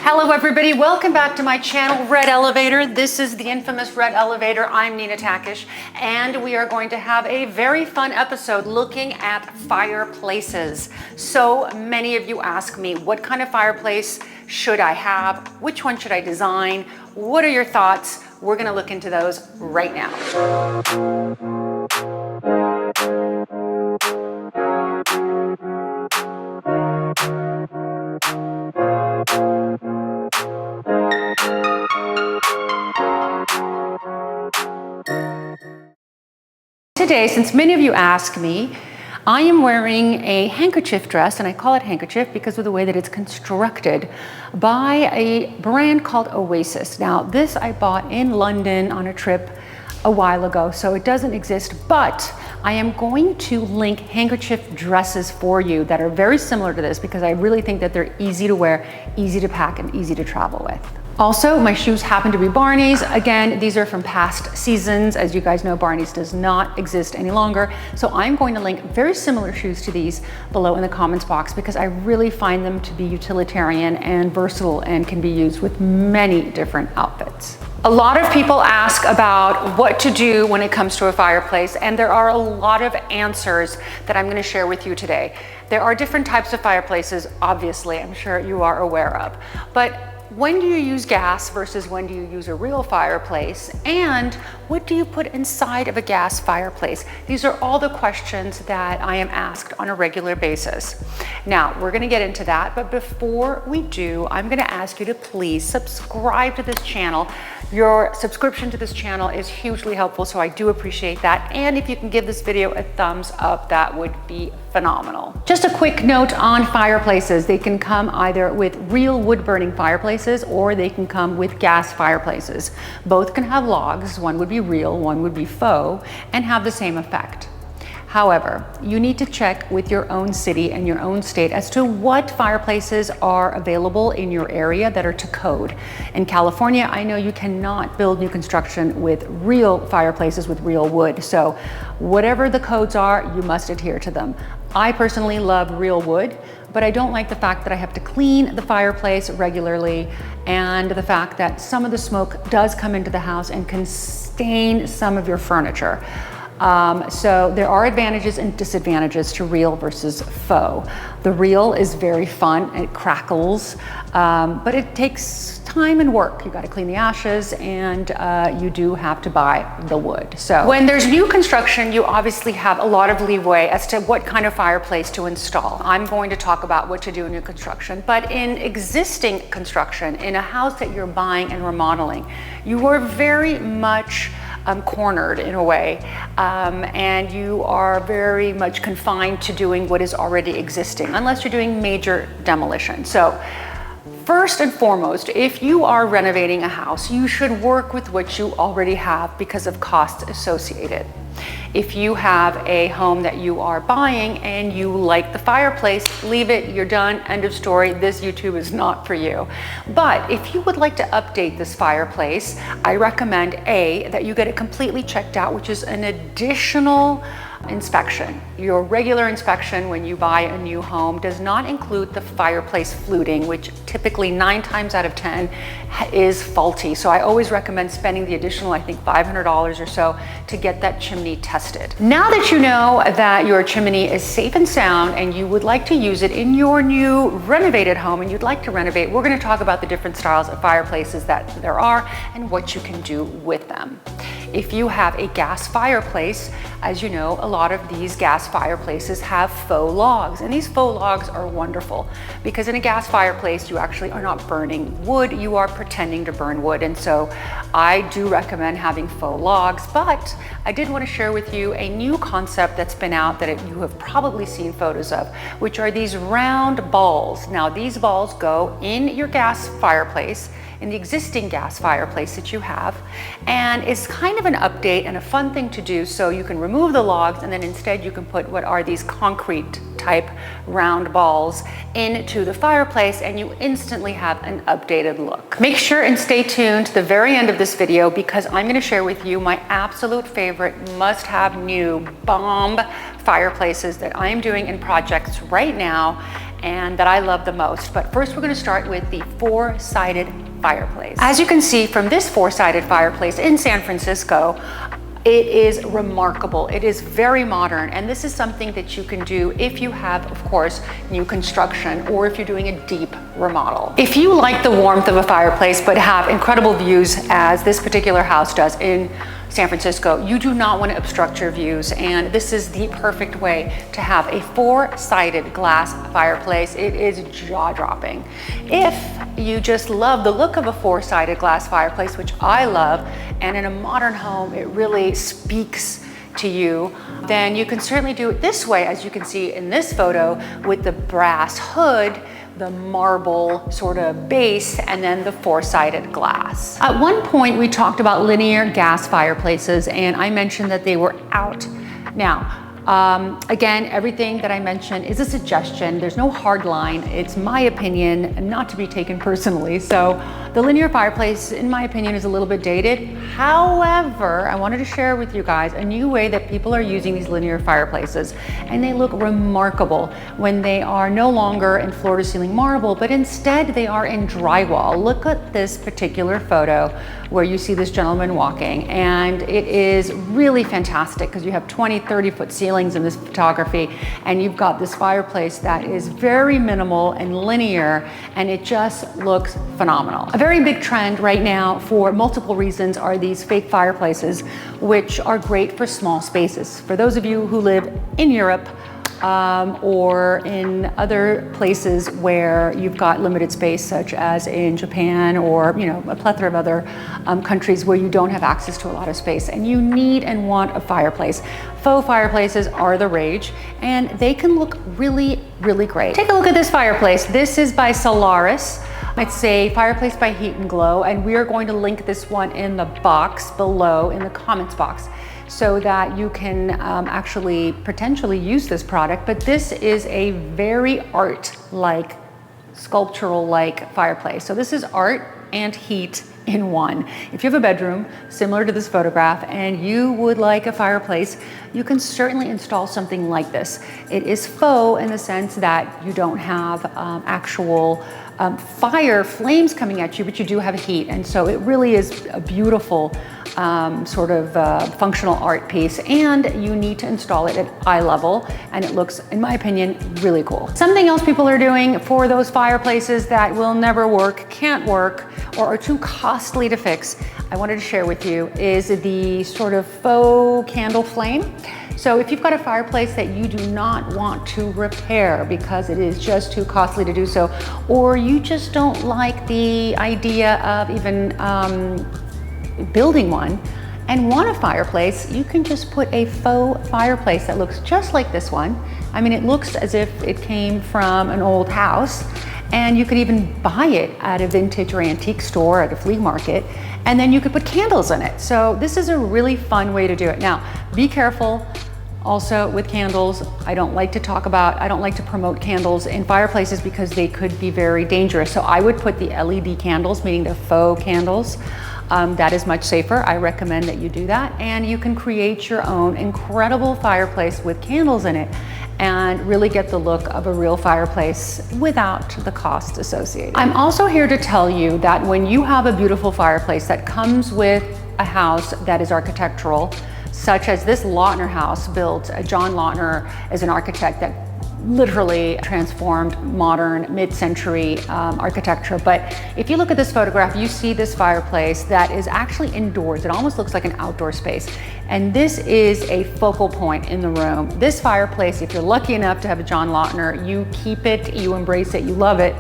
Hello everybody, welcome back to my channel, Red Elevator. This is the infamous Red Elevator. I'm Nina Takesh, and we are going to have a very fun episode looking at fireplaces. So many of you ask me, what kind of fireplace should I have? Which one should I design? What are your thoughts? We're gonna look into those right now. Today, since many of you ask me, I am wearing a handkerchief dress, and I call it handkerchief because of the way that it's constructed by a brand called Oasis. Now, this I bought in London on a trip a while ago, so it doesn't exist, but I am going to link handkerchief dresses for you that are very similar to this because I really think that they're easy to wear, easy to pack, and easy to travel with. Also, my shoes happen to be Barney's. Again, these are from past seasons. As you guys know, Barney's does not exist any longer. So I'm going to link very similar shoes to these below in the comments box because I really find them to be utilitarian and versatile and can be used with many different outfits. A lot of people ask about what to do when it comes to a fireplace, and there are a lot of answers that I'm going to share with you today. There are different types of fireplaces, obviously, I'm sure you are aware of, but when do you use gas versus when do you use a real fireplace? And what do you put inside of a gas fireplace? These are all the questions that I am asked on a regular basis. Now, we're gonna get into that, but before we do, I'm gonna ask you to please subscribe to this channel. Your subscription to this channel is hugely helpful, so I do appreciate that. And if you can give this video a thumbs up, that would be phenomenal. Just a quick note on fireplaces. They can come either with real wood burning fireplaces or they can come with gas fireplaces. Both can have logs. One would be real, one would be faux, and have the same effect. However, you need to check with your own city and your own state as to what fireplaces are available in your area that are to code. In California, I know you cannot build new construction with real fireplaces with real wood. So whatever the codes are, you must adhere to them. I personally love real wood, but I don't like the fact that I have to clean the fireplace regularly and the fact that some of the smoke does come into the house and can stain some of your furniture. So there are advantages and disadvantages to real versus faux. The real is very fun, it crackles, but it takes time and work. You got to clean the ashes, and you do have to buy the wood. So when there's new construction, you obviously have a lot of leeway as to what kind of fireplace to install. I'm going to talk about what to do in new construction, but in existing construction, in a house that you're buying and remodeling, you are very much cornered in a way, and you are very much confined to doing what is already existing, unless you're doing major demolition. So first and foremost, if you are renovating a house, you should work with what you already have because of costs associated. If you have a home that you are buying and you like the fireplace, leave it, you're done, end of story. This YouTube is not for you. But if you would like to update this fireplace, I recommend that you get it completely checked out, which is an additional inspection. Your regular inspection when you buy a new home does not include the fireplace fluting, which typically 9 times out of 10 is faulty. So I always recommend spending the additional, I think, $500 or so to get that chimney tested. Now that you know that your chimney is safe and sound and you would like to use it in your new renovated home and you'd like to renovate, we're going to talk about the different styles of fireplaces that there are and what you can do with them. If you have a gas fireplace, as you know, a lot of these gas fireplaces have faux logs, and these faux logs are wonderful because in a gas fireplace, you actually are not burning wood, you are pretending to burn wood. And so I do recommend having faux logs, but I did want to share with you a new concept that's been out that you have probably seen photos of, which are these round balls. Now, these balls go in your gas fireplace, in the existing gas fireplace that you have, and it's kind of an update and a fun thing to do. So you can remove the logs and then instead you can put what are these concrete type round balls into the fireplace and you instantly have an updated look. Make sure and stay tuned to the very end of this video because I'm going to share with you my absolute favorite must-have new bomb fireplaces that I am doing in projects right now, and that I love the most. But first we're going to start with the four-sided fireplace. As you can see from this four-sided fireplace in San Francisco, it is remarkable. It is very modern, and this is something that you can do if you have, of course, new construction or if you're doing a deep remodel. If you like the warmth of a fireplace but have incredible views, as this particular house does in San Francisco, you do not want to obstruct your views, and this is the perfect way to have a four-sided glass fireplace. It is jaw-dropping. If you just love the look of a four-sided glass fireplace, which I love, and in a modern home it really speaks to you, then you can certainly do it this way, as you can see in this photo, with the brass hood, the marble sort of base, and then the four-sided glass. At one point we talked about linear gas fireplaces, and I mentioned that they were out. Now, again, everything that I mentioned is a suggestion. There's no hard line. It's my opinion, not to be taken personally. So the linear fireplace, in my opinion, is a little bit dated. However, I wanted to share with you guys a new way that people are using these linear fireplaces, and they look remarkable when they are no longer in floor-to-ceiling marble, but instead they are in drywall. Look at this particular photo where you see this gentleman walking, and it is really fantastic because you have 20, 30-foot ceilings in this photography, and you've got this fireplace that is very minimal and linear, and it just looks phenomenal. A very big trend right now, for multiple reasons, are these fake fireplaces, which are great for small spaces. For those of you who live in Europe, or in other places where you've got limited space, such as in Japan or a plethora of other countries where you don't have access to a lot of space and you need and want a fireplace. Faux fireplaces are the rage, and they can look really, really great. Take a look at this fireplace. This is by Solaris. It's a fireplace by Heat&Glo, and we are going to link this one in the box below, in the comments box, so that you can actually potentially use this product. But this is a very art-like, sculptural-like fireplace. So this is art and heat in one. If you have a bedroom similar to this photograph and you would like a fireplace, you can certainly install something like this. It is faux in the sense that you don't have actual fire flames coming at you, but you do have heat, and so it really is a beautiful sort of functional art piece, and you need to install it at eye level, and it looks, in my opinion, really cool. Something else people are doing for those fireplaces that will never work, can't work, or are too costly to fix, I wanted to share with you, is the sort of faux candle flame. So if you've got a fireplace that you do not want to repair because it is just too costly to do so, or you just don't like the idea of even building one and want a fireplace, you can just put a faux fireplace that looks just like this one. I mean, it looks as if it came from an old house, and you could even buy it at a vintage or antique store, at a flea market, and then you could put candles in it. So this is a really fun way to do it. Now, be careful. Also with candles, I don't like to promote candles in fireplaces because they could be very dangerous. So I would put the LED candles, meaning the faux candles. That is much safer. I recommend that you do that. And you can create your own incredible fireplace with candles in it and really get the look of a real fireplace without the cost associated. I'm also here to tell you that when you have a beautiful fireplace that comes with a house that is architectural, such as this Lautner house built, John Lautner is an architect that literally transformed modern mid-century architecture. But if you look at this photograph, you see this fireplace that is actually indoors. It almost looks like an outdoor space. And this is a focal point in the room. This fireplace, if you're lucky enough to have a John Lautner, you keep it, you embrace it, you love it,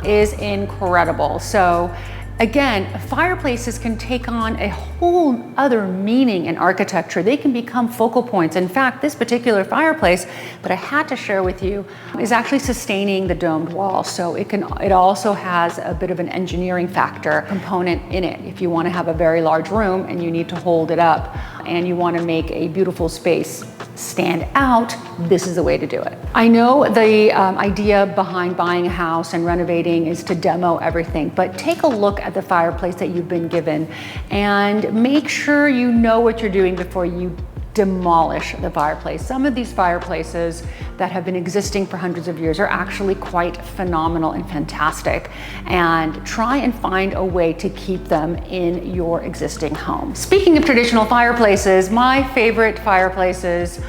is incredible. So again, fireplaces can take on a whole other meaning in architecture. They can become focal points. In fact, this particular fireplace that I had to share with you is actually sustaining the domed wall. So it also has a bit of an engineering factor component in it. If you want to have a very large room and you need to hold it up and you want to make a beautiful space stand out, this is the way to do it. I know the idea behind buying a house and renovating is to demo everything, but take a look at the fireplace that you've been given and make sure you know what you're doing before you demolish the fireplace. Some of these fireplaces that have been existing for hundreds of years are actually quite phenomenal and fantastic, and try and find a way to keep them in your existing home. Speaking of traditional fireplaces, my favorite fireplaces,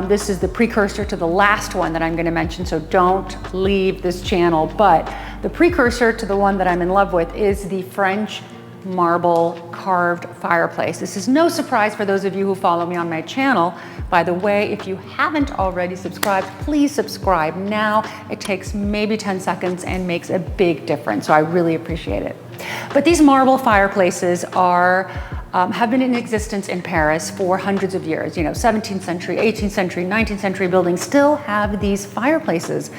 this is the precursor to the last one that I'm going to mention, so don't leave this channel, but the precursor to the one that I'm in love with is the French marble carved fireplace. This is no surprise for those of you who follow me on my channel. By the way, if you haven't already subscribed, please subscribe now. It takes maybe 10 seconds and makes a big difference, so I really appreciate it. But these marble fireplaces have been in existence in Paris for hundreds of years. You know, 17th century, 18th century, 19th century buildings still have these fireplaces.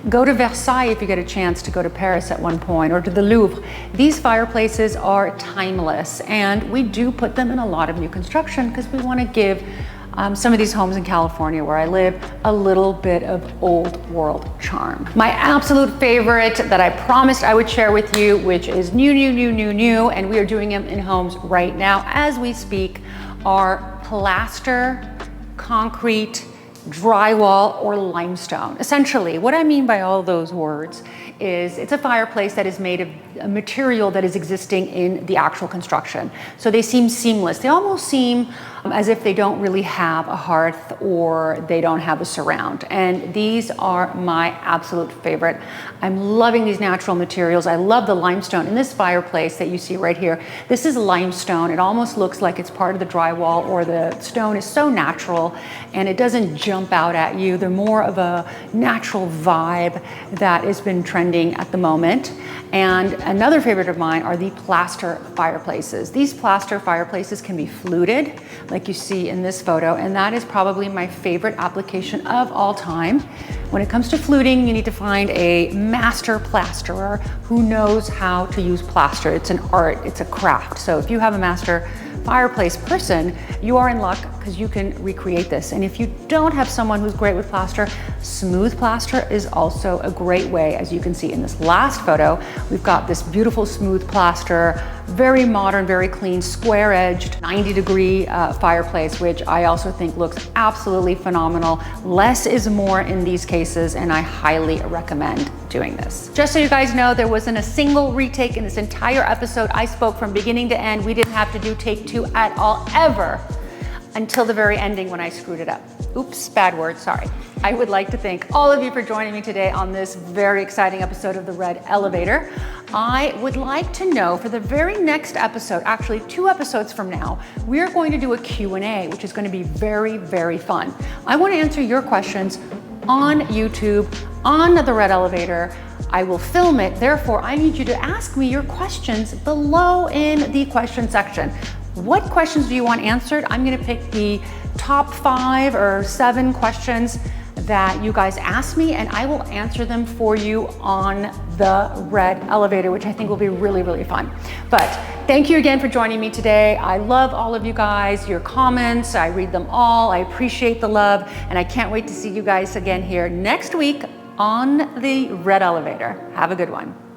Go to Versailles if you get a chance to go to Paris at one point, or to the Louvre. These fireplaces are timeless, and we do put them in a lot of new construction because we want to give some of these homes in California where I live a little bit of old world charm. My absolute favorite that I promised I would share with you, which is new, and we are doing them in homes right now as we speak, are plaster, concrete, drywall, or limestone. Essentially, what I mean by all those words is it's a fireplace that is made of a material that is existing in the actual construction. So they seem seamless. They almost seem as if they don't really have a hearth or they don't have a surround. And these are my absolute favorite. I'm loving these natural materials. I love the limestone. In this fireplace that you see right here, this is limestone. It almost looks like it's part of the drywall, or the stone is so natural and it doesn't jump out at you. They're more of a natural vibe that has been trending at the moment. And another favorite of mine are the plaster fireplaces. These plaster fireplaces can be fluted, like you see in this photo, and that is probably my favorite application of all time. When it comes to fluting, you need to find a master plasterer who knows how to use plaster. It's an art, it's a craft. So if you have a master fireplace person, you are in luck because you can recreate this. And if you don't have someone who's great with plaster, smooth plaster is also a great way. As you can see in this last photo, we've got this beautiful smooth plaster, very modern, very clean, square-edged, 90-degree fireplace, which I also think looks absolutely phenomenal. Less is more in these cases, and I highly recommend doing this. Just so you guys know, there wasn't a single retake in this entire episode. I spoke from beginning to end. We didn't have to do take two at all, ever, until the very ending when I screwed it up. Oops, bad word, sorry. I would like to thank all of you for joining me today on this very exciting episode of The Red Elevator. I would like to know, for the very next episode, actually 2 episodes from now, we are going to do a Q&A, which is going to be very, very fun. I want to answer your questions on YouTube, on The Red Elevator. I will film it, therefore I need you to ask me your questions below in the question section. What questions do you want answered? I'm going to pick the top 5 or 7 questions that you guys ask me, and I will answer them for you on The Red Elevator, which I think will be really, really fun. But thank you again for joining me today. I love all of you guys, your comments, I read them all. I appreciate the love, and I can't wait to see you guys again here next week on The Red Elevator. Have a good one.